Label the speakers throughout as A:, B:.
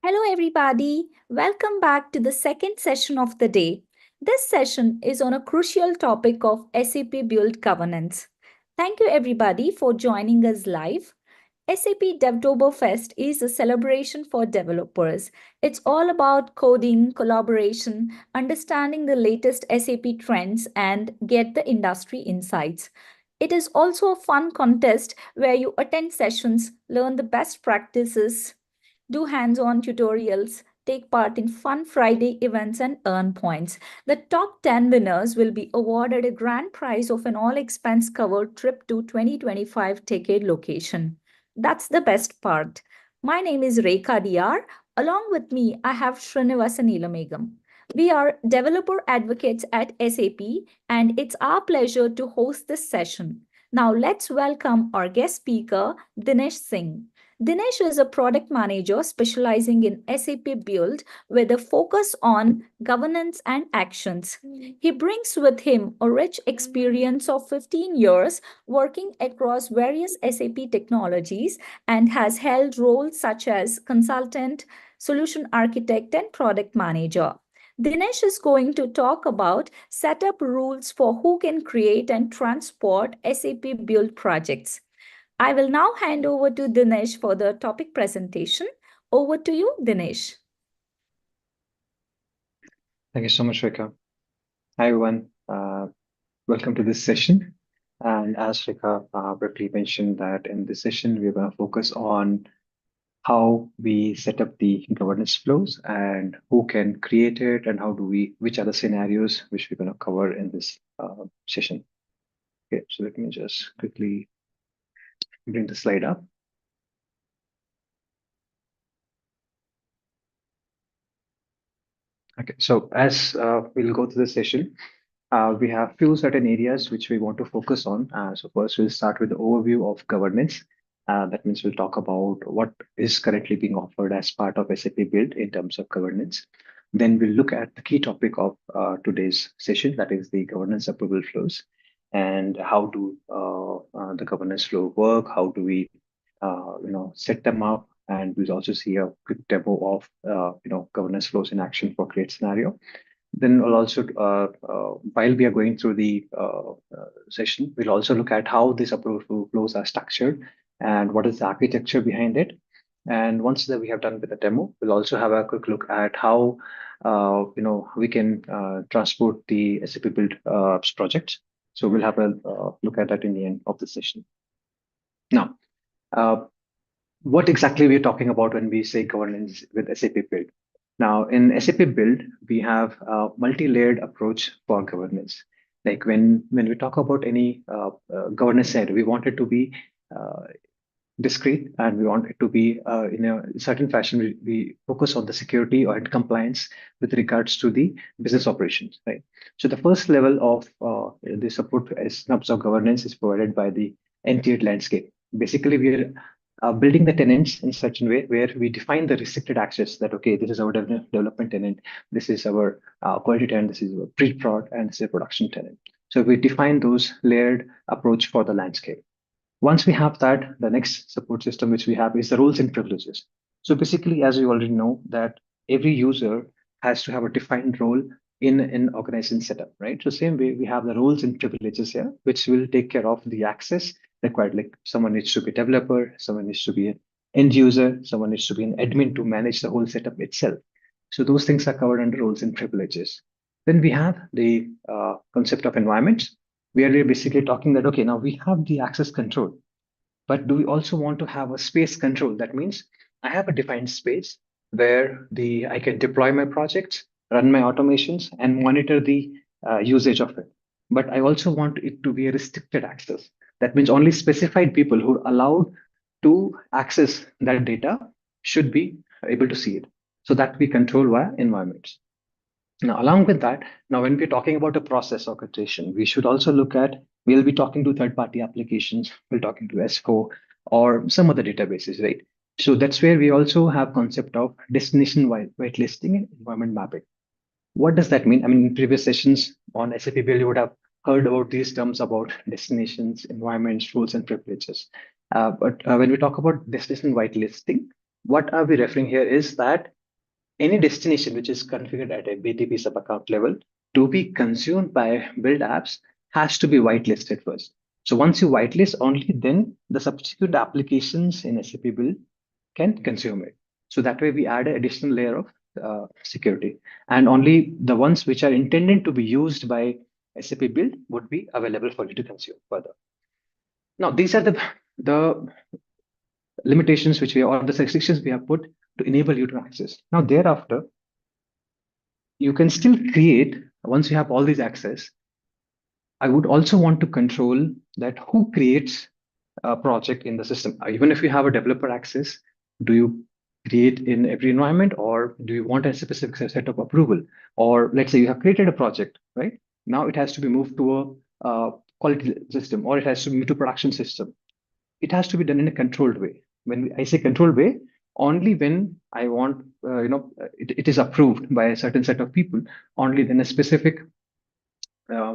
A: Hello, everybody. Welcome back to the second session of the day. This session is on a crucial topic of SAP Build Governance. Thank you, everybody, for joining us live. SAP Devtoberfest is a celebration for developers. It's all about coding, collaboration, understanding the latest SAP trends, and get the industry insights. It is also a fun contest where you attend sessions, learn the best practices, do hands on tutorials, take part in fun Friday events, and earn points. The top 10 winners will be awarded a grand prize of an all expense covered trip to 2025 Decade location. That's the best part. My name is Rekha Dr. Along with me, I have Srinivasan Ilamegam. We are developer advocates at SAP, and it's our pleasure to host this session. Now, let's welcome our guest speaker, Dinesh Singh. Dinesh is a product manager specializing in SAP Build with a focus on governance and actions. He brings with him a rich experience of 15 years working across various SAP technologies and has held roles such as consultant, solution architect, and product manager. Dinesh is going to talk about setup rules for who can create and transport SAP Build projects. I will now hand over to Dinesh for the topic presentation. Over to you, Dinesh.
B: Thank you so much, Rika. Hi, everyone. Welcome to this session. And as Rika briefly mentioned, that in this session, we're going to focus on how we set up the governance flows and who can create it and which are the scenarios which we're going to cover in this session. Okay, so let me just quickly bring the slide up. Okay, so as we'll go through the session, we have few certain areas which we want to focus on. So first, we'll start with the overview of governance. That means we'll talk about what is currently being offered as part of SAP Build in terms of governance. Then we'll look at the key topic of today's session, that is the governance approval flows, and how do the governance flow work? How do we, set them up? And we'll also see a quick demo of, governance flows in action for create scenario. Then we'll also, while we are going through the session, we'll also look at how these approval flows are structured and what is the architecture behind it. And once that we have done with the demo, we'll also have a quick look at how we can transport the SAP Build projects. So we'll have a look at that in the end of the session. Now, what exactly we're talking about when we say governance with SAP Build? Now, in SAP Build, we have a multi-layered approach for governance. Like when we talk about any governance side, we want it to be uh, discrete and we want it to be in a certain fashion. We focus on the security or compliance with regards to the business operations, right? So the first level of the support as terms of governance is provided by the entity landscape. Basically, we are building the tenants in such a way where we define the restricted access that, okay, this is our development tenant, this is our quality tenant, this is our pre-prod, and this is a production tenant. So we define those layered approach for the landscape. Once we have that, the next support system which we have is the roles and privileges. So basically, as you already know, that every user has to have a defined role in an organization setup, right? So same way, we have the roles and privileges here, which will take care of the access required. Like someone needs to be a developer, someone needs to be an end user, someone needs to be an admin to manage the whole setup itself. So those things are covered under roles and privileges. Then we have the concept of environments, where we're basically talking that, okay, now we have the access control, but do we also want to have a space control? That means I have a defined space where the I can deploy my projects, run my automations, and monitor the usage of it. But I also want it to be a restricted access. That means only specified people who are allowed to access that data should be able to see it. So that we control via environments. Now, along with that, now when we're talking about a process orchestration, we should also look at, we'll be talking to third-party applications, we're talking to S4 or some other databases, right? So that's where we also have concept of destination whitelisting and environment mapping. What does that mean? I mean, in previous sessions on SAP Build, you would have heard about these terms about destinations, environments, rules, and privileges. But when we talk about destination whitelisting, What are we referring here is that any destination which is configured at a BTP sub-account level to be consumed by build apps has to be whitelisted first. So once you whitelist, only then the subsequent applications in SAP Build can consume it. So that way we add an additional layer of security. And only the ones which are intended to be used by SAP Build would be available for you to consume further. Now, these are the limitations which we or the restrictions we have put to enable you to access. Now, thereafter, you can still create once you have all these access. I would also want to control that who creates a project in the system. Even if you have a developer access, do you create in every environment, or do you want a specific set of approval? Or let's say you have created a project, right? Now it has to be moved to a quality system, or it has to move to production system. It has to be done in a controlled way. When I say controlled way, only when I want, it is approved by a certain set of people, only then a specific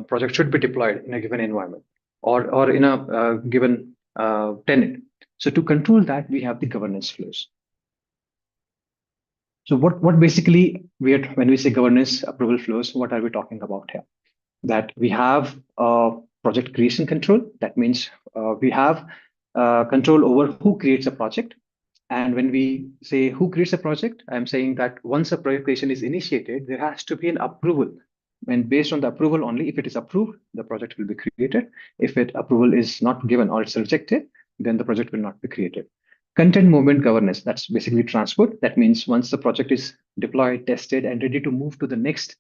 B: project should be deployed in a given environment or in a given tenant. So to control that, we have the governance flows. So what basically we are when we say governance approval flows, what are we talking about here? That we have project creation control. That means we have control over who creates a project. And when we say who creates a project, I'm saying that once a project creation is initiated, there has to be an approval. And based on the approval only, if it is approved, the project will be created. If it approval is not given or it's rejected, then the project will not be created. Content movement governance, that's basically transport. That means once the project is deployed, tested, and ready to move to the next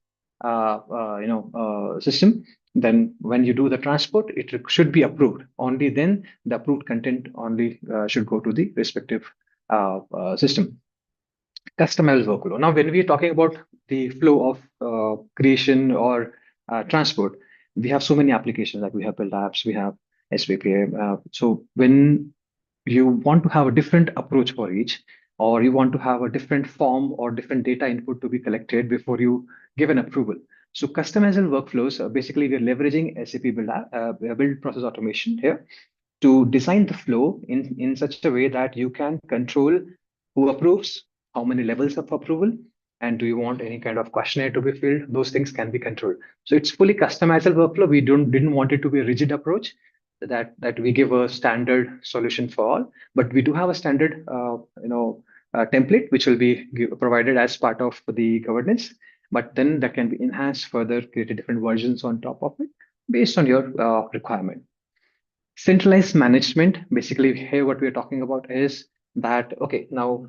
B: system, then when you do the transport, it should be approved. Only then the approved content only should go to the respective system. Customized workflow. Now, when we are talking about the flow of creation or transport, we have so many applications, like we have build apps, we have SVPA. So when you want to have a different approach for each, or you want to have a different form or different data input to be collected before you give an approval. So customizable workflows, basically we're leveraging SAP Build Process Automation here to design the flow in such a way that you can control who approves, how many levels of approval, and do you want any kind of questionnaire to be filled? Those things can be controlled. So it's fully customizable workflow. We didn't want it to be a rigid approach that we give a standard solution for all, but we do have a standard template which will be provided as part of the governance. But then that can be enhanced further, created different versions on top of it based on your requirement. Centralized management, basically here what we're talking about is that, okay, now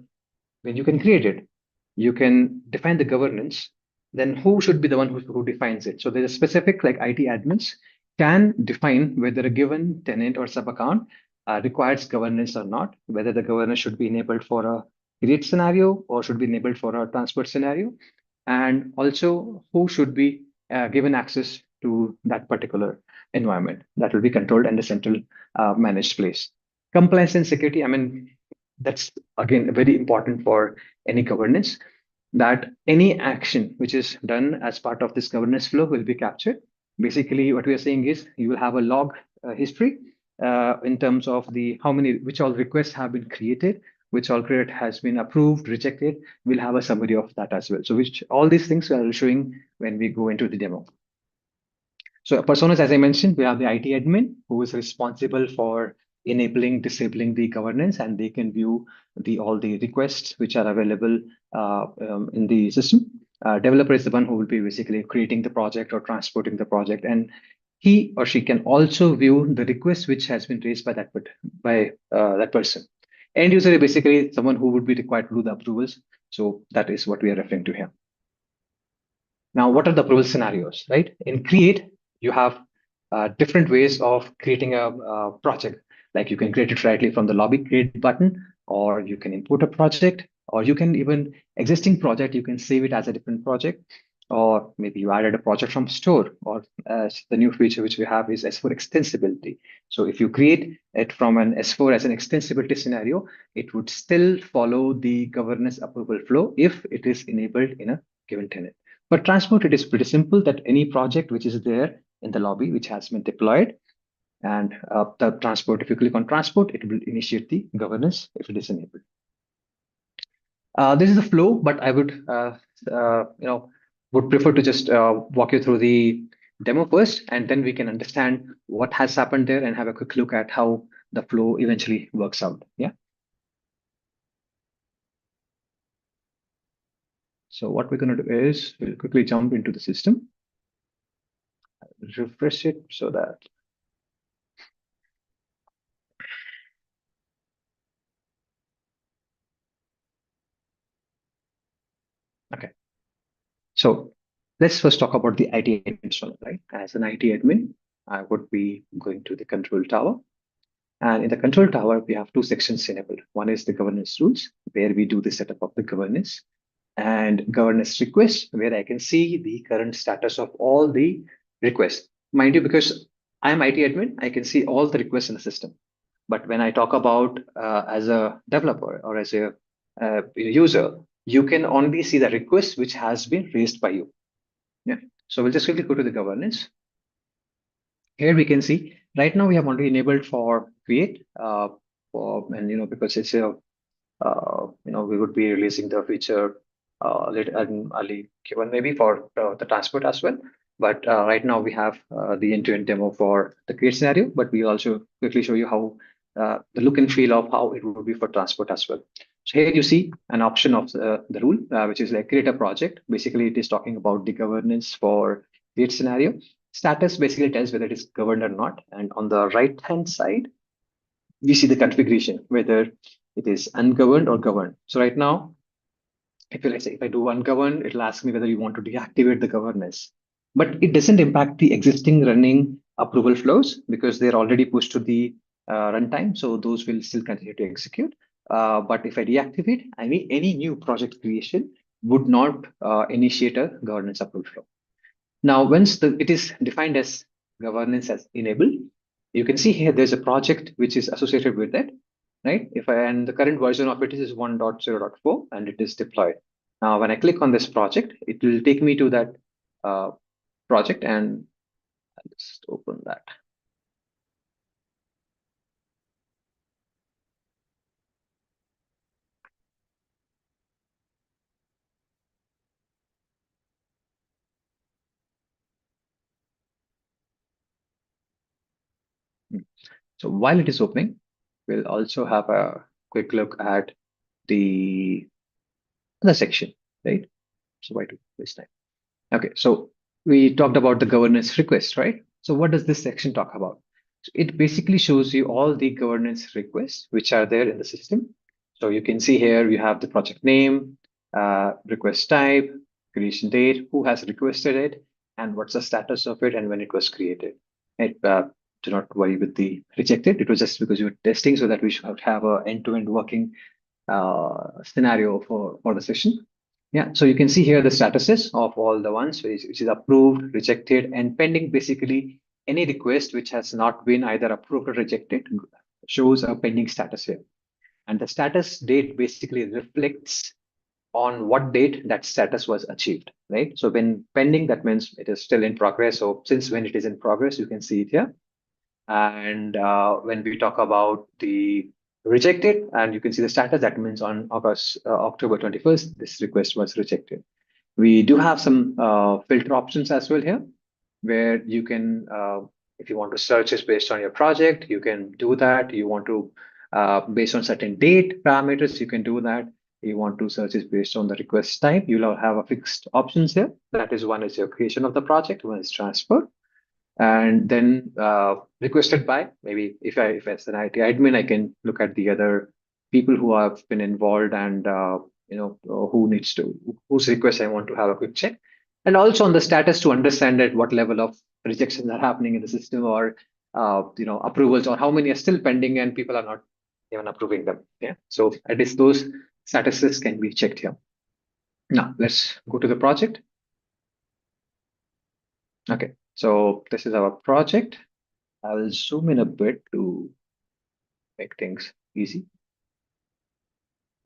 B: when you can create it, you can define the governance, then who should be the one who defines it? So there's a specific, like IT admins can define whether a given tenant or sub account requires governance or not, whether the governance should be enabled for a create scenario or should be enabled for a transport scenario, and also who should be given access to that particular environment that will be controlled in the central managed place. Compliance and security, I mean, that's again very important for any governance, that any action which is done as part of this governance flow will be captured. Basically, what we are saying is you will have a log history in terms of the how many, which all requests have been created, which all credit has been approved, rejected. We'll have a summary of that as well. So which all these things we are showing when we go into the demo. So personas, as I mentioned, we have the IT admin who is responsible for enabling, disabling the governance, and they can view all the requests which are available in the system. Developer is the one who will be basically creating the project or transporting the project, and he or she can also view the request which has been raised by that person. End user is basically someone who would be required to do the approvals. So that is what we are referring to here. Now, what are the approval scenarios, right? In Create, you have different ways of creating a project. Like you can create it directly from the lobby create button, or you can import a project, or you can even existing project, you can save it as a different project, or maybe you added a project from store, or as the new feature which we have is S4 extensibility. So if you create it from an S4 as an extensibility scenario, it would still follow the governance approval flow if it is enabled in a given tenant. For transport, it is pretty simple that any project which is there in the lobby, which has been deployed, and the transport, if you click on transport, it will initiate the governance if it is enabled. This is the flow, but I would, would prefer to just walk you through the demo first, and then we can understand what has happened there and have a quick look at how the flow eventually works out. Yeah. So what we're going to do is we'll quickly jump into the system, refresh it so that, okay. So let's first talk about the IT admin, right? As an IT admin, I would be going to the control tower. And in the control tower, we have two sections enabled. One is the governance rules, where we do the setup of the governance, and governance requests, where I can see the current status of all the requests. Mind you, because I'm IT admin, I can see all the requests in the system. But when I talk about as a developer or as a user, you can only see the request which has been raised by you. Yeah. So we'll just quickly go to the governance. Here we can see right now we have already enabled for create, and because it's a we would be releasing the feature later and early Q1 maybe for the transport as well. But right now we have the end-to-end demo for the create scenario, but we also quickly show you how the look and feel of how it would be for transport as well. So here you see an option of the rule, which is like create a project. Basically, it is talking about the governance for create scenario. Status basically tells whether it is governed or not. And on the right-hand side, we see the configuration, whether it is ungoverned or governed. So right now, let's say if I do ungoverned, it'll ask me whether you want to deactivate the governance. But it doesn't impact the existing running approval flows because they're already pushed to the runtime. So those will still continue to execute. But if I deactivate, I mean any new project creation would not initiate a governance approval flow. Now, once it is defined as governance as enabled, you can see here there's a project which is associated with it, right? And the current version of it is 1.0.4 and it is deployed. Now, when I click on this project, it will take me to that uh, project, and I'll just open that. Hmm. So while it is opening, we'll also have a quick look at the other section, right? So why do waste time? Okay, so we talked about the governance request, right? So what does this section talk about? So it basically shows you all the governance requests which are there in the system. So you can see here you have the project name, request type, creation date, who has requested it, and what's the status of it, and when it was created. Do not worry with the rejected. It was just because you were testing so that we should have a end-to-end working scenario for the session. Yeah, so you can see here the statuses of all the ones which is approved, rejected, and pending. Basically, any request which has not been either approved or rejected shows a pending status here. And the status date basically reflects on what date that status was achieved, right? So when pending, that means it is still in progress. So since when it is in progress, you can see it here. And when we talk about the rejected, and you can see the status, that means on October 21st, this request was rejected. We do have some filter options as well here, where you can, if you want to search this based on your project, you can do that. You want to, based on certain date parameters, you can do that. You want to search this based on the request type, you'll have a fixed options here. That is, one is your creation of the project, one is transfer, and then requested by, maybe if as an IT admin, I can look at the other people who have been involved, and whose request I want to have a quick check, and also on the status to understand at what level of rejections are happening in the system, or approvals, or how many are still pending and people are not even approving them. Yeah, so at least those statuses can be checked here. Now let's go to the project. Okay, so this is our project. I will zoom in a bit to make things easy.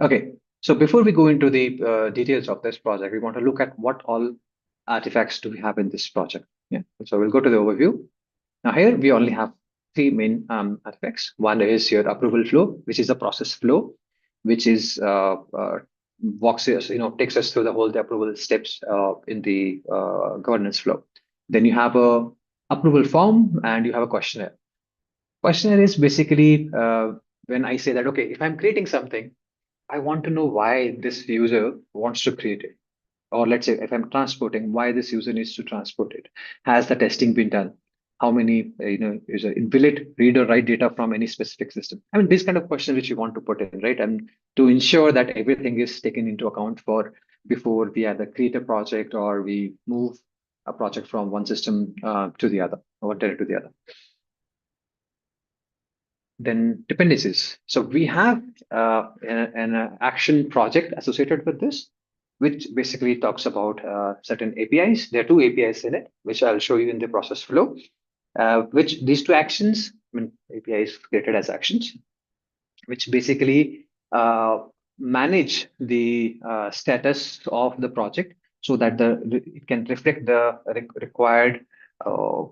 B: Okay, so before we go into the details of this project, we want to look at what all artifacts do we have in this project. Yeah, so we'll go to the overview. Now here we only have three main artifacts. One is your approval flow, which is a process flow, which is walks us, takes us through the whole the approval steps in the governance flow. Then you have a approval form and you have a questionnaire. Questionnaire is basically when I say that, okay, if I'm creating something, I want to know why this user wants to create it. Or let's say if I'm transporting, why this user needs to transport it. Has the testing been done? How many, will it read or write data from any specific system? I mean, this kind of question which you want to put in, right? And to ensure that everything is taken into account for before we either create a project or we move a project from one system to the other, or one tenant to the other. Then dependencies. So we have an action project associated with this, which basically talks about certain APIs. There are two APIs in it, which I'll show you in the process flow. Which these two actions, I mean, APIs created as actions, which basically manage the status of the project so that it can reflect the required uh,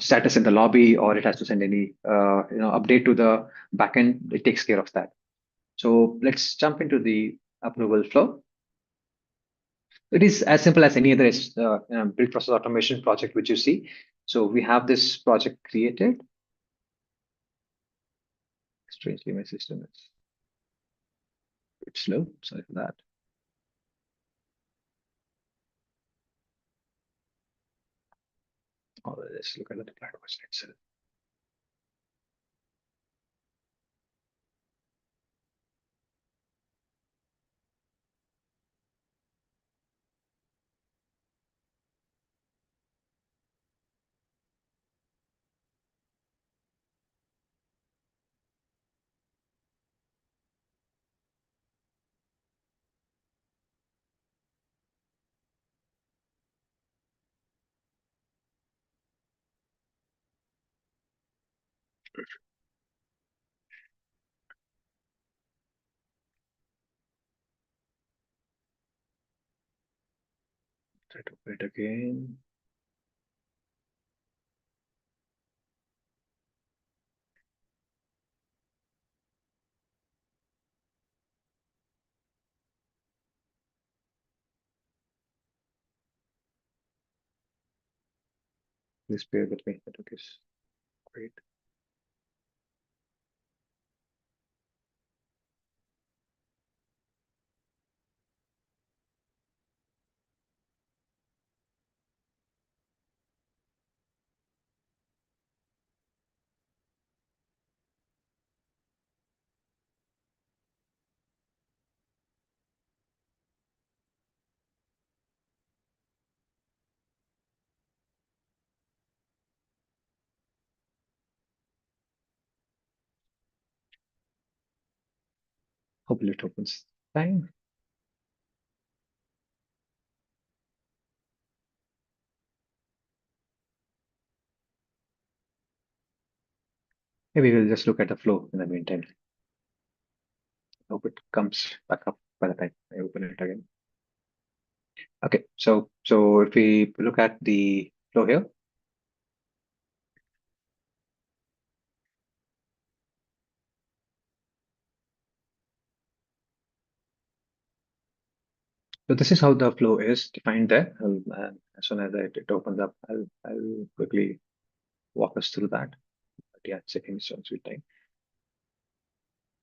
B: status in the lobby, or it has to send any update to the backend. It takes care of that. So let's jump into the approval flow. It is as simple as any other build process automation project which you see. So we have this project created. Strangely, my system is a bit slow. Sorry for that. Oh, let's look at the deployed version itself. Try to open it again. Please bear with me. That is great. Hopefully it opens time. Maybe we'll just look at the flow in the meantime. Hope it comes back up by the time I open it again. Okay, so if we look at the flow here, so this is how the flow is defined there. As soon as it opens up, I'll quickly walk us through that. But yeah, seconds on sweet time.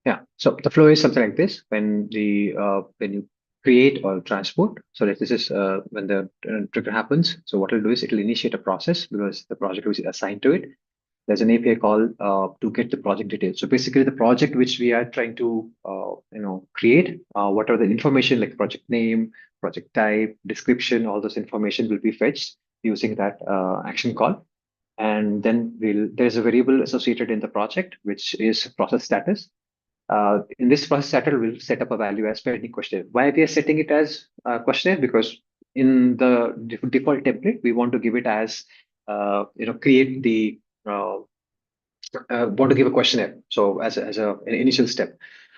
B: Yeah, so the flow is something like this. When you create or transport, so like this is when the trigger happens. So what it'll do is it'll initiate a process because the project was assigned to it. There's an API call to get the project details. So basically, the project which we are trying to create, whatever the information like project name, project type, description, all those information will be fetched using that action call. And then there's a variable associated in the project which is process status. In this process status, we'll set up a value as pending questionnaire. Why we are setting it as a questionnaire? Because in the default template, we want to give it as create the want to give a questionnaire. So an initial step.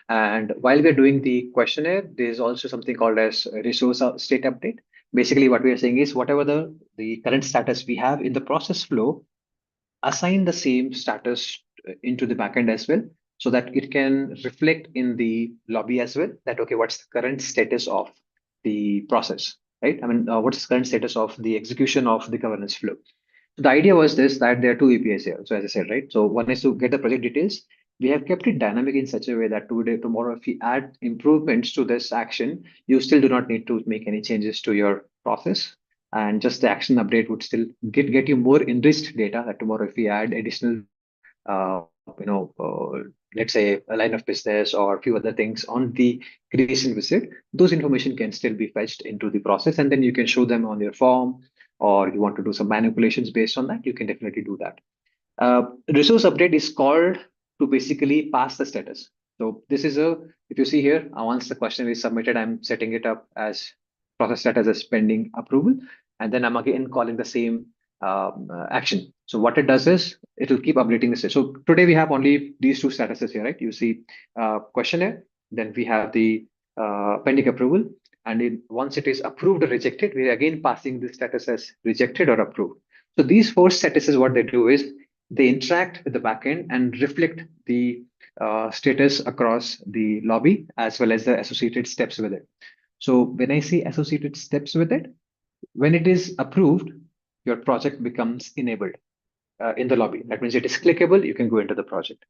B: And while we're doing the questionnaire, there's also something called as a resource state update. Basically, what we are saying is whatever the current status we have in the process flow, assign the same status into the backend as well, so that it can reflect in the lobby as well that, okay, what's the current status of the process, right? I mean, what's the current status of the execution of the governance flow? The idea was this, that there are two APIs here. So as I said, right? So one is to get the project details. We have kept it dynamic in such a way that today, tomorrow, if we add improvements to this action, you still do not need to make any changes to your process. And just the action update would still get you more enriched data that tomorrow, if we add additional uh, you know, let's say a line of business or a few other things on the creation visit, those information can still be fetched into the process, and then you can show them on your form, or you want to do some manipulations based on that, you can definitely do that. Resource update is called to basically pass the status. So this is a, if you see here, once the question is submitted, I'm setting it up as process status as pending approval, and then I'm again calling the same action. So what it does is it will keep updating the status. So today we have only these two statuses here, right? You see questionnaire, then we have the pending approval, and once it is approved or rejected, we're again passing the status as rejected or approved. So these four statuses, what they do is they interact with the backend and reflect the status across the lobby as well as the associated steps with it. So when I say associated steps with it, when it is approved, your project becomes enabled in the lobby. That means it is clickable, you can go into the project.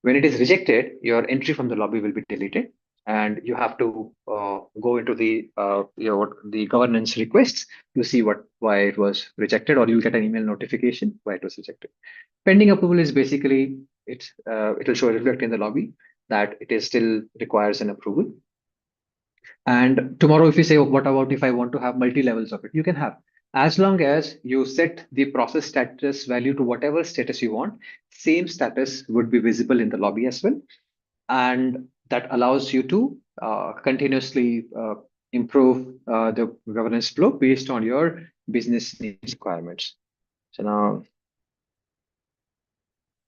B: When it is rejected, your entry from the lobby will be deleted, and you have to go into the the governance requests to see why it was rejected, or you'll get an email notification why it was rejected. Pending approval is basically it will show reflect in the lobby that it is still requires an approval. And tomorrow, if you say, what about if I want to have multi levels of it? You can have, as long as you set the process status value to whatever status you want, same status would be visible in the lobby as well. And that allows you to continuously improve the governance flow based on your business needs requirements. So now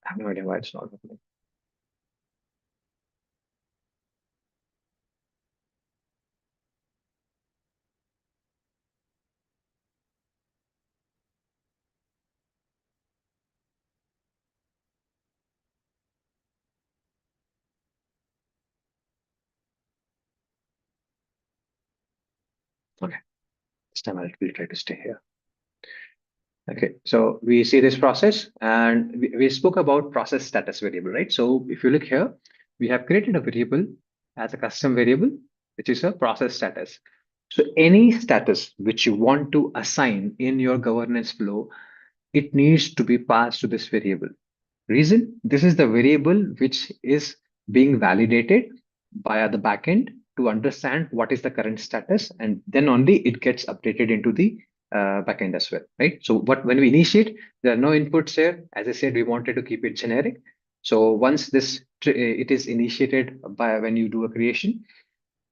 B: I have no idea why it's not happening. Okay, this time I'll try to stay here. Okay, so we see this process, and we spoke about process status variable, right? So if you look here, we have created a variable as a custom variable, which is a process status. So any status which you want to assign in your governance flow, it needs to be passed to this variable. Reason, this is the variable which is being validated via the backend to understand what is the current status, and then only it gets updated into the backend as well, right? So what when we initiate, there are no inputs here. As I said, we wanted to keep it generic. So once it is initiated by when you do a creation,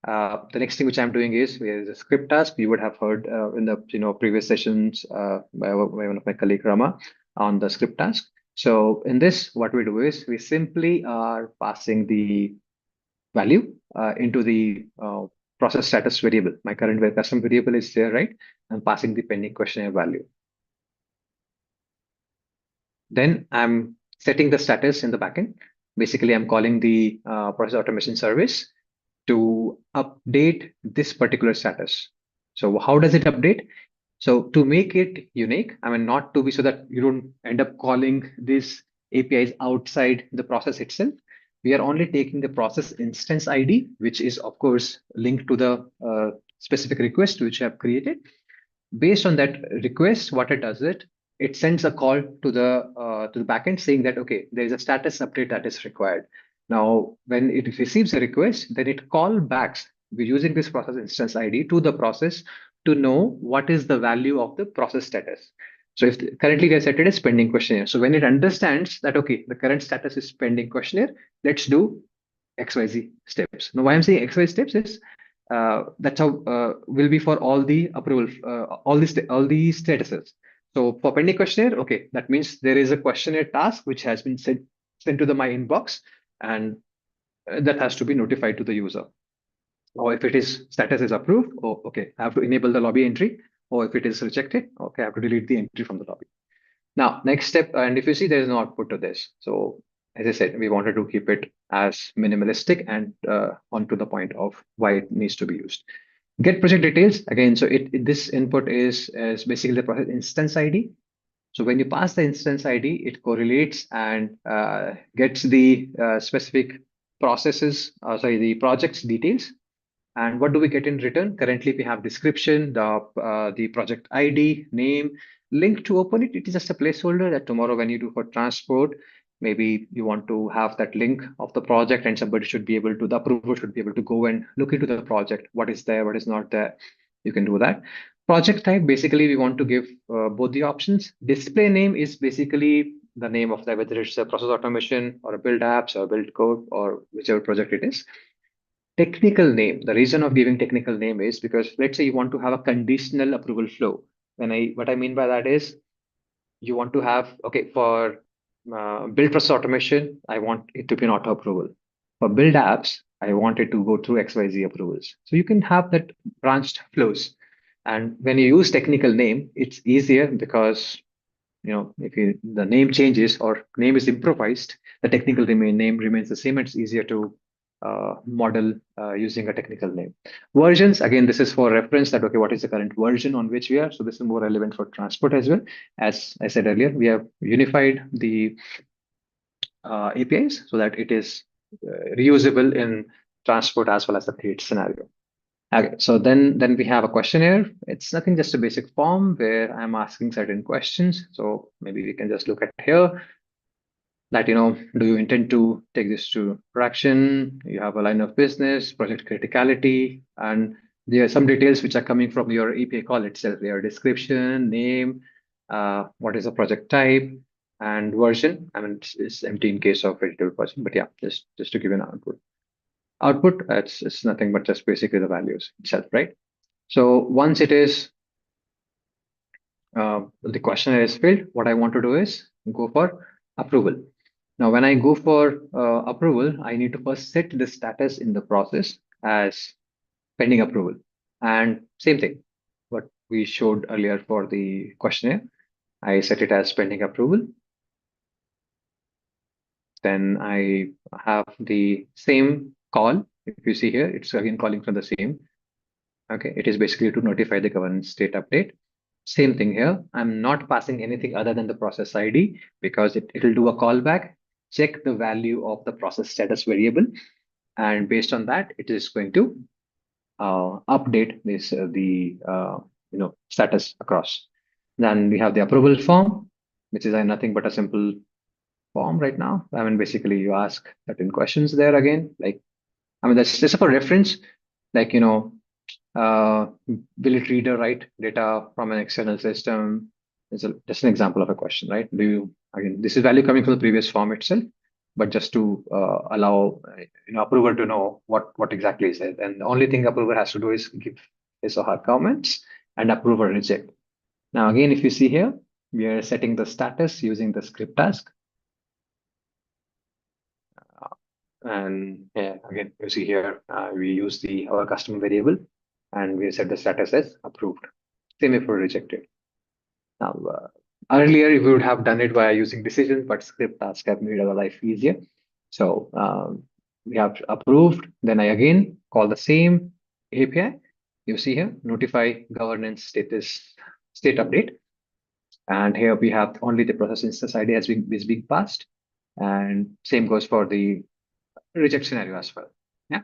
B: the next thing which I'm doing is there is a script task. You would have heard in the previous sessions by one of my colleague Rama on the script task. So in this, what we do is we simply are passing the value into the process status variable. My current custom variable is there, right? I'm passing the pending questionnaire value. Then I'm setting the status in the backend. Basically, I'm calling the process automation service to update this particular status. So how does it update? So to make it unique, I mean, not to be so that you don't end up calling these APIs outside the process itself. We are only taking the process instance ID, which is of course linked to the specific request which you have created. Based on that request, what it does it sends a call to the backend saying that, okay, there is a status update that is required. Now when it receives a request, then it call backs, we're using this process instance ID to the process to know what is the value of the process status. So if currently they set it as pending questionnaire, so when it understands that, okay, the current status is pending questionnaire, let's do XYZ steps. Now, why I'm saying XYZ steps is that's how will be for all the approval, all these statuses. So for pending questionnaire, okay, that means there is a questionnaire task which has been sent to the my inbox, and that has to be notified to the user. Or if it is status is approved, oh, okay, I have to enable the lobby entry. Or if it is rejected, okay, I have to delete the entry from the lobby. Now, next step, and if you see there is no output to this. So as I said, we wanted to keep it as minimalistic and on to the point of why it needs to be used. Get project details again. So this input is basically the process instance ID. So when you pass the instance ID, it correlates and gets the specific processes, sorry, the project's details. And what do we get in return? Currently, we have description, the project ID, name, link to open it. It is just a placeholder that tomorrow when you do for transport, maybe you want to have that link of the project and somebody should be able to, the approver should be able to go and look into the project, what is there, what is not there. You can do that. Project type, basically, we want to give both the options. Display name is basically the name of the, whether it's a process automation or a build apps or build code or whichever project it is. Technical name, the reason of giving technical name is because let's say you want to have a conditional approval flow. What I mean by that is you want to have, okay, for build process automation, I want it to be an auto approval. For build apps, I want it to go through XYZ approvals. So you can have that branched flows. And when you use technical name, it's easier because if the name changes or name is improvised, the technical name remains the same. It's easier to model using a technical name. Versions, again, this is for reference that, okay, what is the current version on which we are? So this is more relevant for transport as well. As I said earlier, we have unified the APIs so that it is reusable in transport as well as the create scenario. Okay, so then we have a questionnaire. It's nothing, just a basic form where I'm asking certain questions. So maybe we can just look at here that, do you intend to take this to production? You have a line of business, project criticality, and there are some details which are coming from your API call itself. Your description, name, what is the project type, and version. I mean, it's empty in case of vegetable person, but yeah, just to give you an output. Output, it's nothing but just basically the values itself, right? So once it is the questionnaire is filled, what I want to do is go for approval. Now, when I go for approval, I need to first set the status in the process as pending approval. And same thing, what we showed earlier for the questionnaire, I set it as pending approval. Then I have the same call. If you see here, it's again calling from the same. Okay, it is basically to notify the governance state update. Same thing here. I'm not passing anything other than the process ID because it'll do a callback, check the value of the process status variable. And based on that, it is going to update this status across. Then we have the approval form, which is nothing but a simple form right now. I mean, basically you ask certain questions there again, like, I mean, that's just for reference, like, will it read or write data from an external system? It's just an example of a question, right? Again, this is value coming from the previous form itself, but just to allow approver to know what exactly is it. And the only thing approver has to do is give his or her comments and approve or reject. Now, again, if you see here, we are setting the status using the script task. And yeah, again, you see here, we use our custom variable and we set the status as approved. Same if we're rejected. Now, earlier we would have done it via using decisions, but script tasks have made our life easier. So we have approved. Then I again call the same API. You see here, notify governance status state update. And here we have only the process instance ID is being passed. And same goes for the reject scenario as well. Yeah.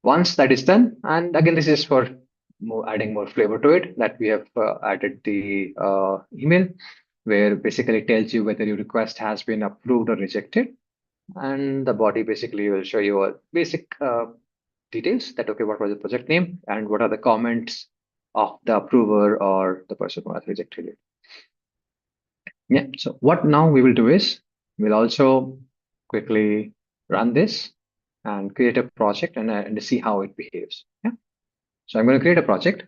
B: Once that is done, and again, this is for adding more flavor to it, that we have added the email where basically it tells you whether your request has been approved or rejected. And the body basically will show you a basic details that, okay, what was the project name and what are the comments of the approver or the person who has rejected it. Yeah, so what now we will do is we'll also quickly run this and create a project and see how it behaves. Yeah. So I'm going to create a project.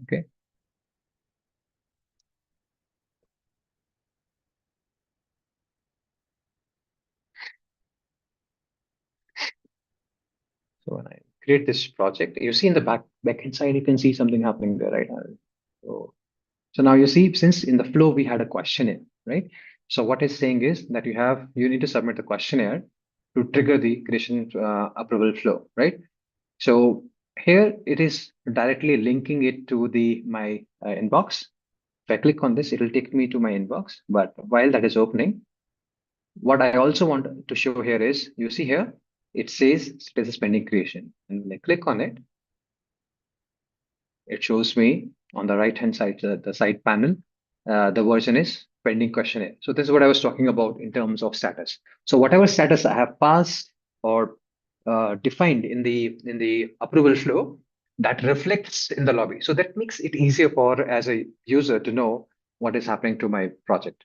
B: Okay. create this project, you see in the backend side, you can see something happening there, right? So, so now you see, since in the flow we had a questionnaire, right? So what it's saying is that you need to submit the questionnaire to trigger the creation approval flow, right? So here it is directly linking it to the my inbox. If I click on this, it will take me to my inbox. But while that is opening, what I also want to show here is, you see here, it says status pending creation. And when I click on it, it shows me on the right hand side, the side panel, the version is pending questionnaire. So this is what I was talking about in terms of status. So whatever status I have passed or defined in the approval flow, that reflects in the lobby. So that makes it easier for as a user to know what is happening to my project.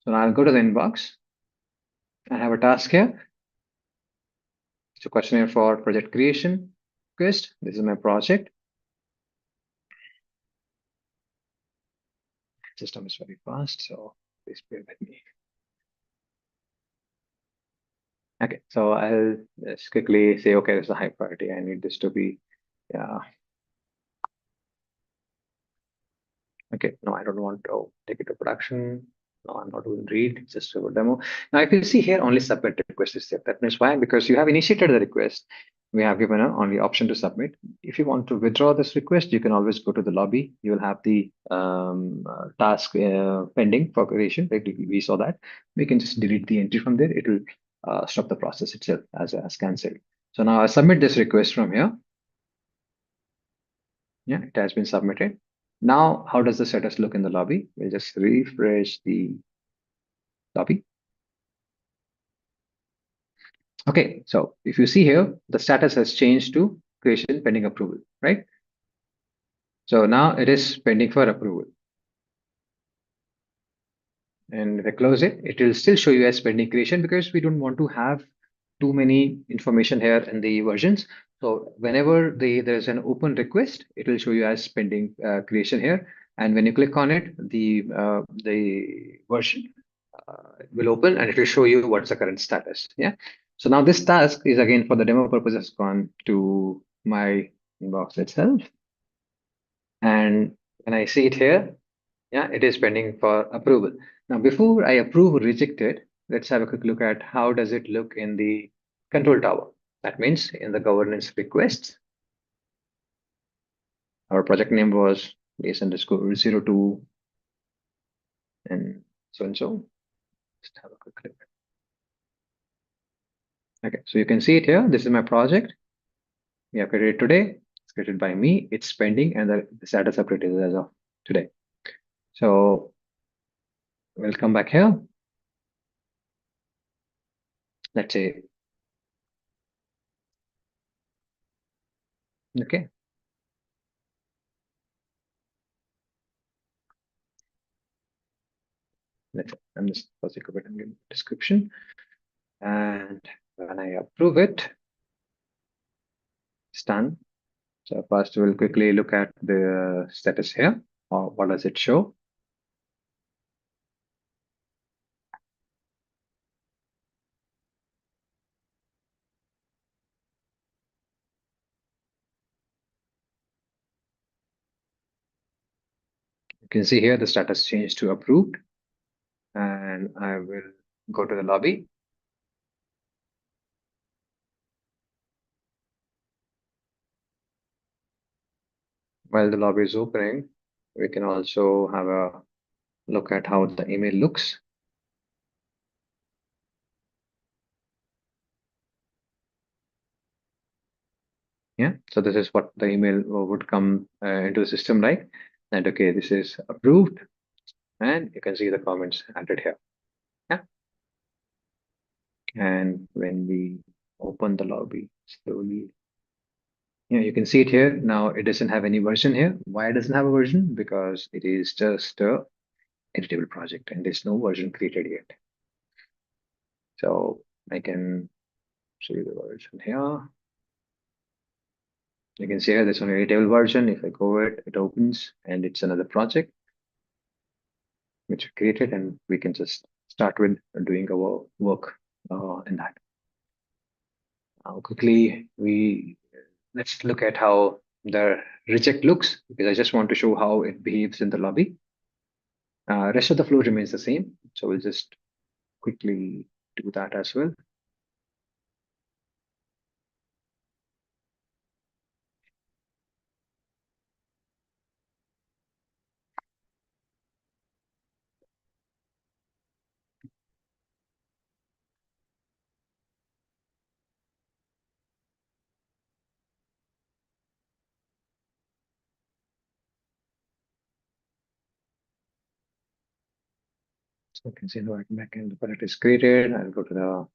B: So now I'll go to the inbox. I have a task here. It's a questionnaire for project creation request. This is my project. System is very fast, so please bear with me. Okay, so I'll just quickly say, okay, this is a high priority. I need this to be, yeah. Okay, no, I don't want to take it to production. No, I'm not doing read, just a demo. Now, if you see here, only submit request is there. That means why? Because you have initiated the request. We have given an only option to submit. If you want to withdraw this request, you can always go to the lobby. You will have the task pending for creation. Right? We saw that. We can just delete the entry from there. It will stop the process itself as cancelled. So now I submit this request from here. Yeah, it has been submitted. Now, how does the status look in the lobby? We'll just refresh the lobby. Okay, so if you see here, the status has changed to creation pending approval, right? So now it is pending for approval. And if I close it, it will still show you as pending creation because we don't want to have too many information here in the versions. So whenever there's an open request, it will show you as pending creation here. And when you click on it, the version will open and it will show you what's the current status. Yeah. So now this task is again for the demo purposes gone to my inbox itself. And when I see it here, yeah, it is pending for approval. Now, before I approve or reject it, let's have a quick look at how does it look in the control tower. That means in the governance requests, our project name was base underscore 02 and so and so. Just have a quick look. Okay, so you can see it here. This is my project. We have created today. It's created by me. It's pending, and the status update is as of today. So we'll come back here. Let's say, okay. I'm just pausing a bit and give description. And when I approve it, it's done. So first we'll quickly look at the status here, or what does it show? You can see here the status changed to approved. And I will go to the lobby. While the lobby is opening, we can also have a look at how the email looks. Yeah, so this is what the email would come into the system like. And okay, this is approved. And you can see the comments added here. Yeah. And when we open the lobby slowly, yeah, you can see it here. Now it doesn't have any version here. Why it doesn't have a version? Because it is just a editable project and there's no version created yet. So I can show you the version here. You can see here there's only a editable version. If I go it opens and it's another project which we created, and we can just start with doing our work in that. Quickly, we Let's look at how the reject looks, because I just want to show how it behaves in the lobby. Rest of the flow remains the same. So we'll just quickly do that as well. So you can see the backend palette is created. I'll go to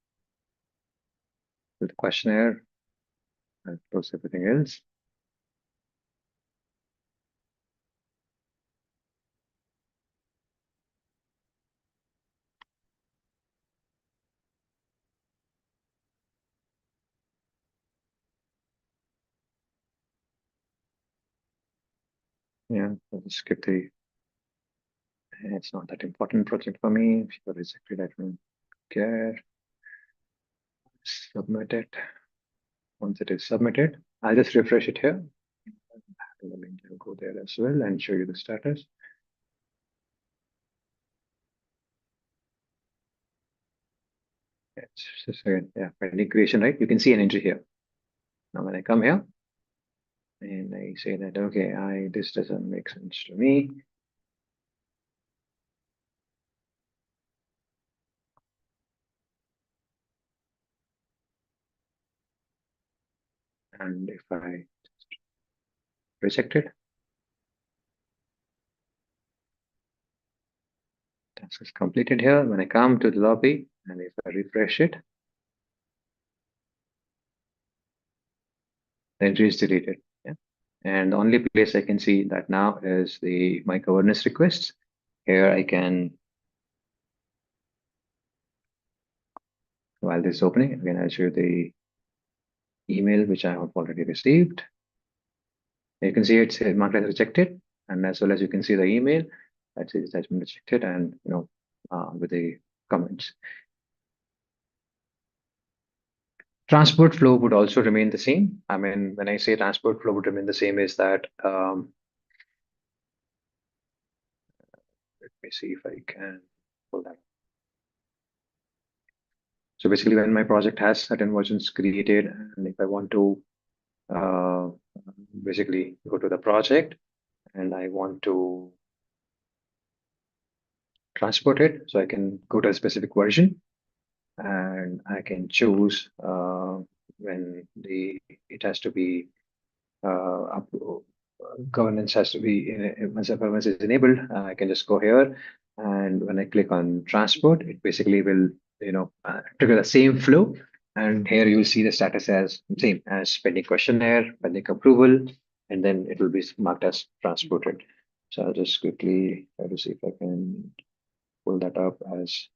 B: the questionnaire and close everything else. Yeah, I'll just skip the, it's not that important project for me. If you rejected, I don't care. Submit it. Once it is submitted, I'll just refresh it here. The link, I'll go there as well and show you the status. It's just again, yeah, pending creation, right? You can see an entry here. Now when I come here and I say that, okay, this doesn't make sense to me. And if I reject it, task is completed here. When I come to the lobby and if I refresh it, the entry is deleted. Yeah. And the only place I can see that now is my governance requests. Here I can, while this is opening, again, I'll show you the email which I have already received. You can see it's marked as rejected, and as well as you can see the email that says it has been rejected, and with the comments. Transport flow would also remain the same. I mean, when I say transport flow would remain the same, is that let me see if I can pull that. So basically, when my project has certain versions created, and if I want to uh, basically go to the project and I want to transport it, so I can go to a specific version and I can choose when it has to be governance has to be once the governance is enabled. I can just go here, and when I click on transport, it basically will trigger the same flow. And here you will see the status as same as pending questionnaire, pending approval, and then it will be marked as transported. So I'll just quickly try to see if I can pull that up as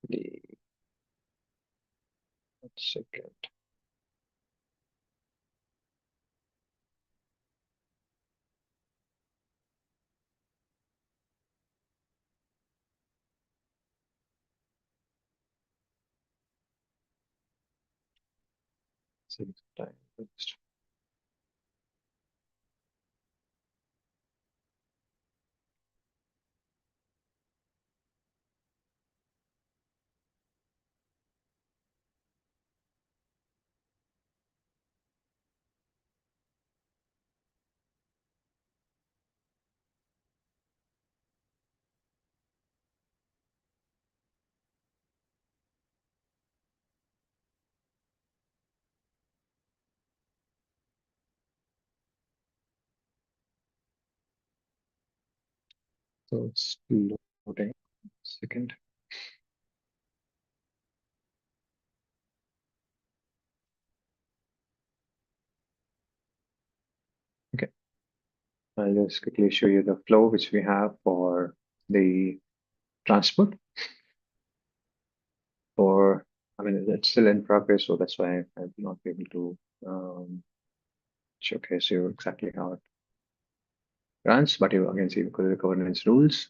B: the 1 second. Save time first. So it's loading. Second. Okay. I'll just quickly show you the flow which we have for the transport. I mean, it's still in progress, so that's why I've not been able to showcase you exactly how it runs. But you again see because of the governance rules.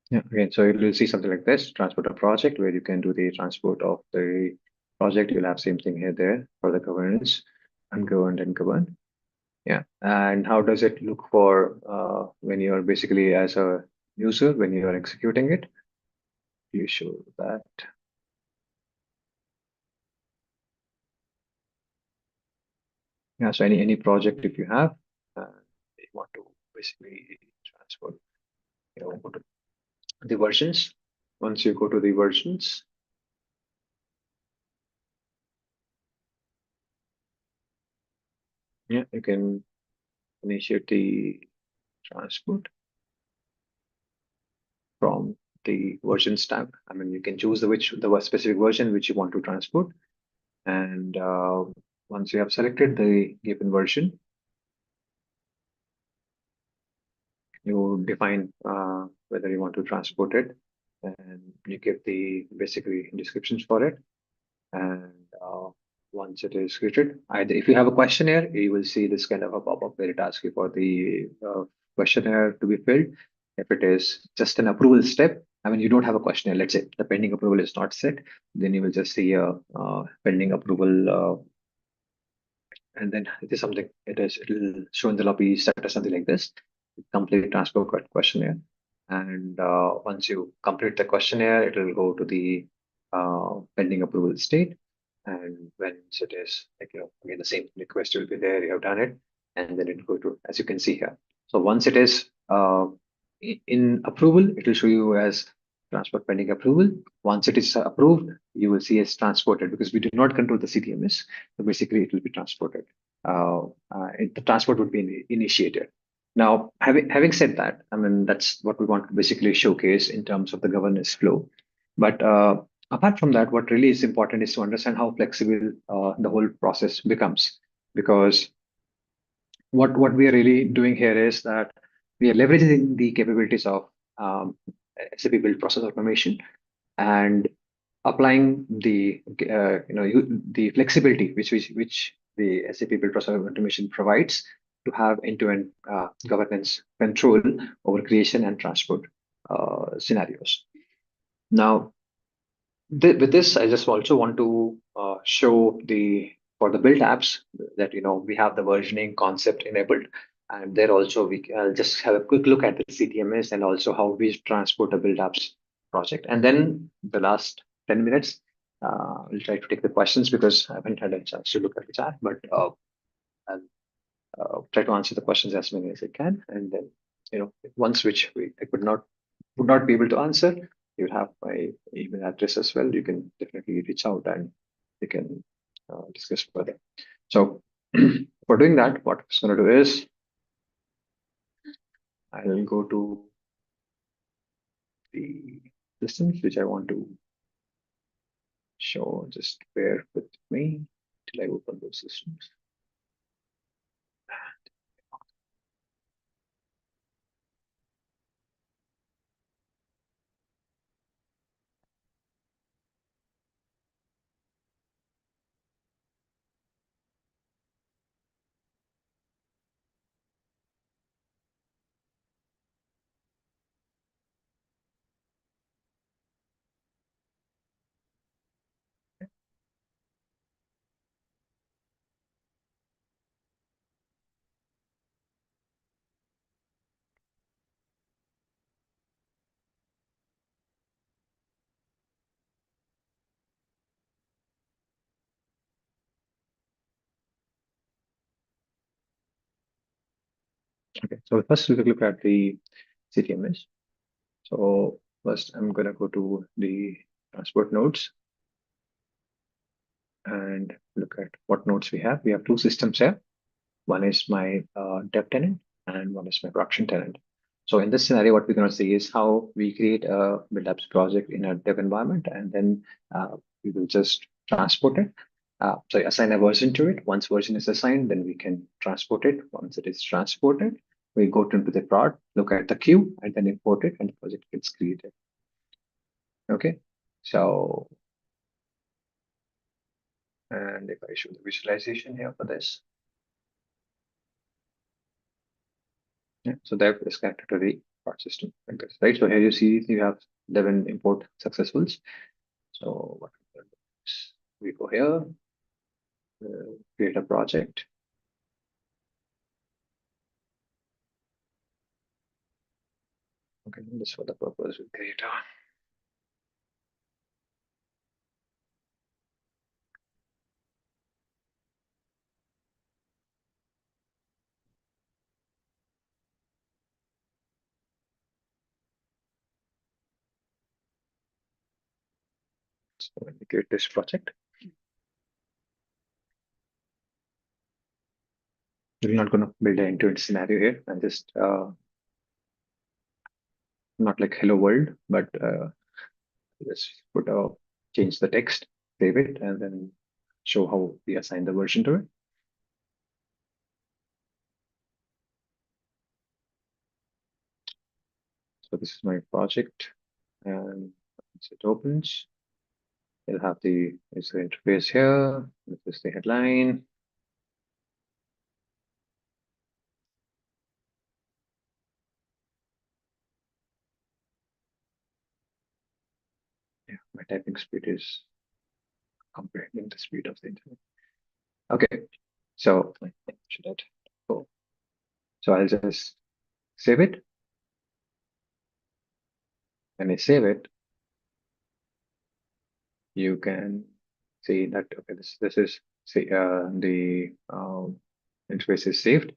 B: Yeah, Okay, so you'll see something like this, transport a project, where you can do the transport of the project. You'll have same thing here there for the governance, ungoverned and governed. Yeah. And how does it look for when you're basically as a user, when you are executing it? You show that. Yeah. So any project if you have, you want to basically transport, go to the versions. Once you go to the versions, yeah, you can initiate the transport from the versions tab. I mean, you can choose the specific version which you want to transport. And once you have selected the given version, you define whether you want to transport it, and you give the basically descriptions for it. And once it is created, either if you have a questionnaire, you will see this kind of a pop-up where it asks you for the questionnaire to be filled. If it is just an approval step, I mean, you don't have a questionnaire, let's say the pending approval is not set, then you will just see a pending approval and then it is something it'll show in the lobby status something like this, complete transport questionnaire. And once you complete the questionnaire, it will go to the pending approval state. And once it is like, again, the same request will be there, you have done it, and then it will go to, as you can see here. So once it is in approval, it will show you as transport pending approval. Once it is approved, you will see as transported because we do not control the CTMS. So basically, it will be transported. The transport would be initiated. Now, having said that, I mean that's what we want to basically showcase in terms of the governance flow. But apart from that, what really is important is to understand how flexible the whole process becomes. Because what we are really doing here is that we are leveraging the capabilities of SAP Build Process Automation and applying the flexibility which the SAP Build Process Automation provides to have end-to-end governance control over creation and transport scenarios. Now, with this, I just also want to show the for the build apps that we have the versioning concept enabled, and there also I'll just have a quick look at the CTMS and also how we transport a build apps project, and then the last 10 minutes we'll try to take the questions because I haven't had a chance to look at the chat, but I'll try to answer the questions as many as I can, and then ones which I would not be able to answer, you have my email address as well. You can definitely reach out and we can discuss further. So for doing that, what I'm going to do is I'll go to the systems which I want to show. Just bear with me till I open those systems. Okay, so first we'll look at the CTMS. So first I'm going to go to the transport nodes and look at what nodes we have. We have two systems here. One is my dev tenant and one is my production tenant. So in this scenario, what we're going to see is how we create a build apps project in a dev environment, and then we will just transport it. So assign a version to it. Once version is assigned, then we can transport it. Once it is transported, we go into the prod, look at the queue, and then import it, and the project gets created. Okay. So, and if I show the visualization here for this, yeah, so that is connected to the part system like this, right? So here you see you have 11 import successfuls. So what we can do is we go here, create a project. Okay, this for the purpose we create a. So when we create this project, we're not going to build an end-to-end scenario here and just not like hello world, but let's put a change the text, save it, and then show how we assign the version to it. So this is my project, and once it opens, it'll have the user interface here. This is the headline. Yeah, my typing speed is comprehending the speed of the internet. Okay, so should I? Oh, so I'll just save it. When I save it, you can see that okay, this is see the interface is saved.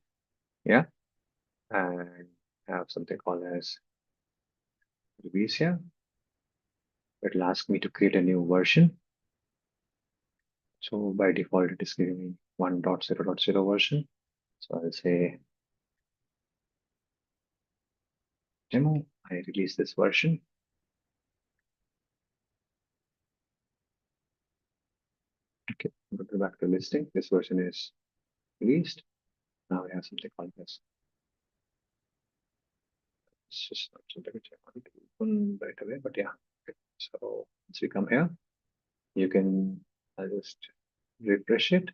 B: Yeah, and have something called as release here. It'll ask me to create a new version. So by default, it is giving me 1.0.0 version. So I'll say demo. I release this version. Okay, go back to listing. This version is released. Now we have something called this. It's just not something which I want to open right away, but yeah. Okay. So once we come here, you can I'll just refresh it.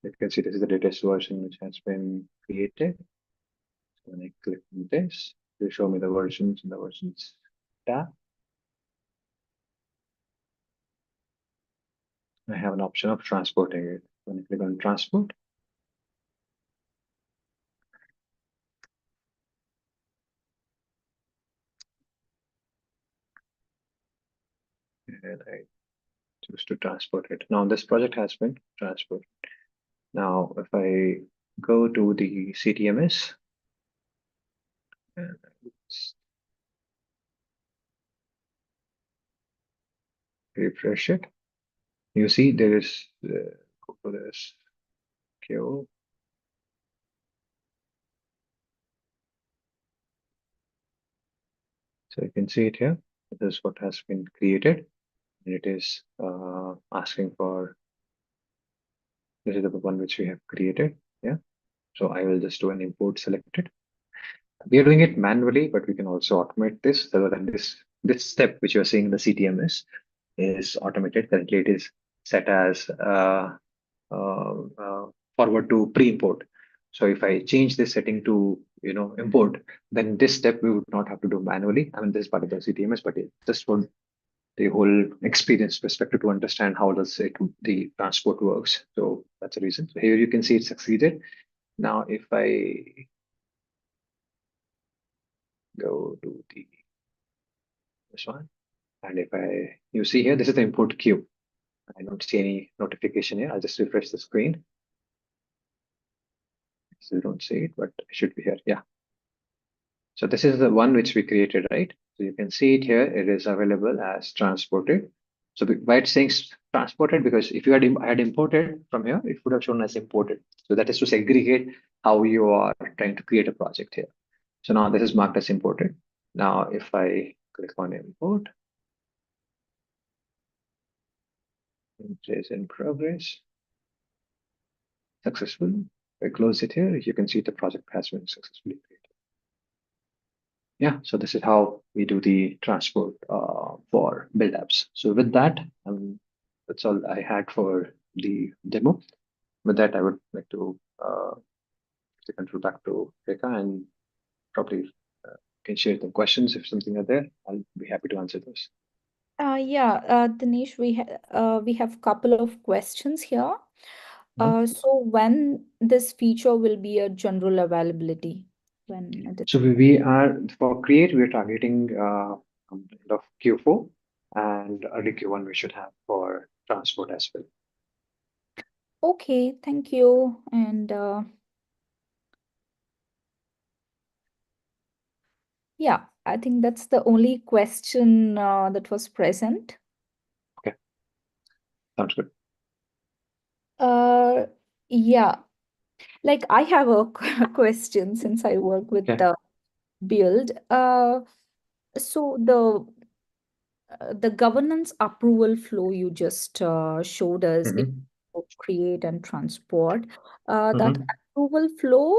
B: You can see this is the latest version which has been created. So when I click on this, it will show me the versions in the versions tab. I have an option of transporting it. When I click on transport, and I choose to transport it. Now this project has been transported. Now if I go to the CTMS and refresh it, you see there is go for this queue. So you can see it here. This is what has been created. And it is asking for this is the one which we have created. Yeah. So I will just do an import selected. We are doing it manually, but we can also automate this so that this step which you are seeing in the CTMS is automated. Currently, it is set as uh, uh, forward to pre-import. So if I change this setting to import, then this step we would not have to do manually. I mean, this is part of the CTMS, but it just for the whole experience perspective to understand how does it the transport works. So that's the reason. So here you can see it succeeded. Now, if I go to the this one, and if you see here, this is the import queue. I don't see any notification here. I'll just refresh the screen. So you don't see it, but it should be here. Yeah. So this is the one which we created, right? So you can see it here. It is available as transported. So why it's saying transported, because if you had imported from here, it would have shown as imported. So that is to segregate how you are trying to create a project here. So now this is marked as imported. Now, if I click on import, it is in progress, successful. If I close it here, you can see the project has been successfully created. Yeah, so this is how we do the transport for build apps. So with that, that's all I had for the demo. With that, I would like to the control back to Rekha and probably can share the questions if something are there. I'll be happy to answer those.
A: Yeah, Dinesh, we have couple of questions here.
B: Mhm.
A: So when this feature will be a general availability? When it is.
B: So we are for create, we are targeting end of Q4 and early Q1 we should have for transport as well.
A: Okay, thank you. And yeah, I think that's the only question that was present.
B: Okay, sounds good.
A: Uh, yeah, like I have a question since I work with
B: Okay.
A: the Build. So the governance approval flow you just showed us in
B: Hmm.
A: create and transport. That
B: Hmm.
A: approval flow,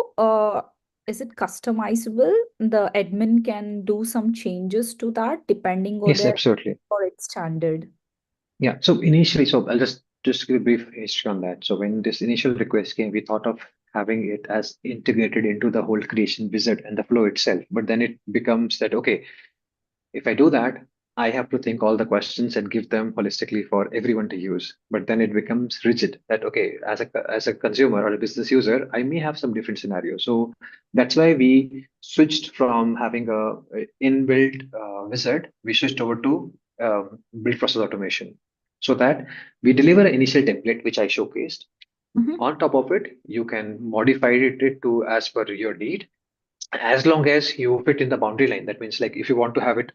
A: is it customizable? The admin can do some changes to that depending on
B: Yes,
A: their
B: absolutely.
A: or its standard.
B: Yeah. So initially, so I'll just give a brief history on that. So when this initial request came, we thought of having it as integrated into the whole creation wizard and the flow itself. But then it becomes that okay, if I do that, I have to think all the questions and give them holistically for everyone to use. But then it becomes rigid that okay, as a consumer or a business user, I may have some different scenarios. So that's why we switched from having a inbuilt wizard, we switched over to build process automation, so that we deliver an initial template which I showcased.
A: Mhm,
B: On top of it, you can modify it to as per your need, as long as you fit in the boundary line. That means like if you want to have it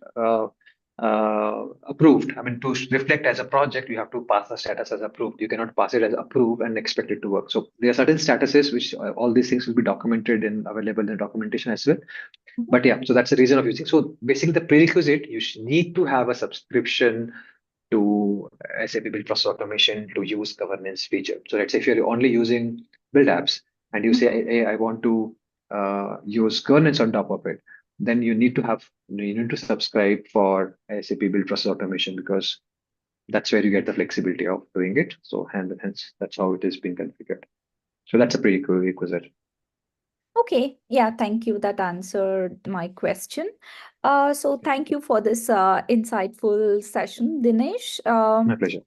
B: approved, I mean to reflect as a project, you have to pass the status as approved. You cannot pass it as approved and expect it to work. So there are certain statuses which all these things will be documented and available in documentation as well.
A: mhm.
B: But yeah, so that's the reason of using. So basically the prerequisite, you need to have a subscription to SAP Build Process Automation to use governance feature. So let's say if you're only using Build Apps and you say, hey, I want to use governance on top of it, then you need to subscribe for SAP Build Process Automation, because that's where you get the flexibility of doing it. So and hence that's how it is being configured. So that's a prerequisite.
A: Okay, yeah, thank you. That answered my question. So thank you for this insightful session, Dinesh.
B: My pleasure.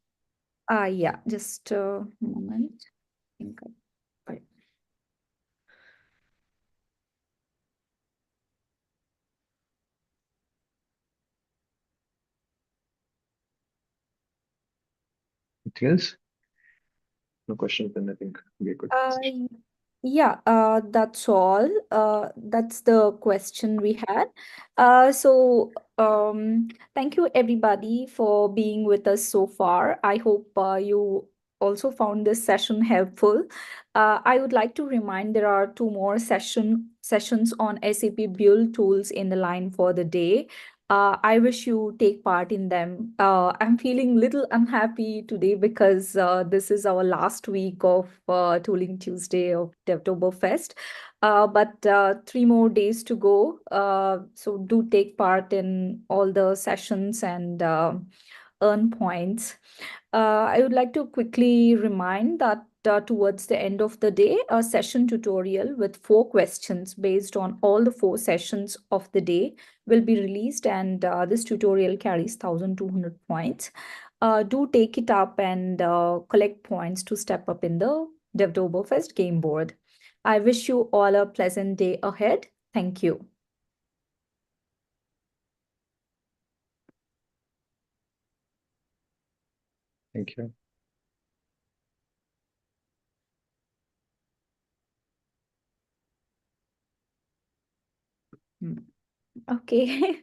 A: Yeah, just a moment. I think I-
B: Anything else? No questions, then I think we're good.
A: Uh, yeah, that's all. That's the question we had. Thank you everybody for being with us so far. I hope you also found this session helpful. I would like to remind there are two more sessions on SAP Build tools in the line for the day. I wish you take part in them. I'm feeling little unhappy today because this is our last week of Tooling Tuesday of Devtoberfest. But 3 more days to go. So do take part in all the sessions and earn points. I would like to quickly remind that towards the end of the day, a session tutorial with 4 questions based on all the 4 sessions of the day will be released, and this tutorial carries 1,200 points. Do take it up and collect points to step up in the Devtoberfest game board. I wish you all a pleasant day ahead. Thank you.
B: Thank you.
A: Mm. Okay.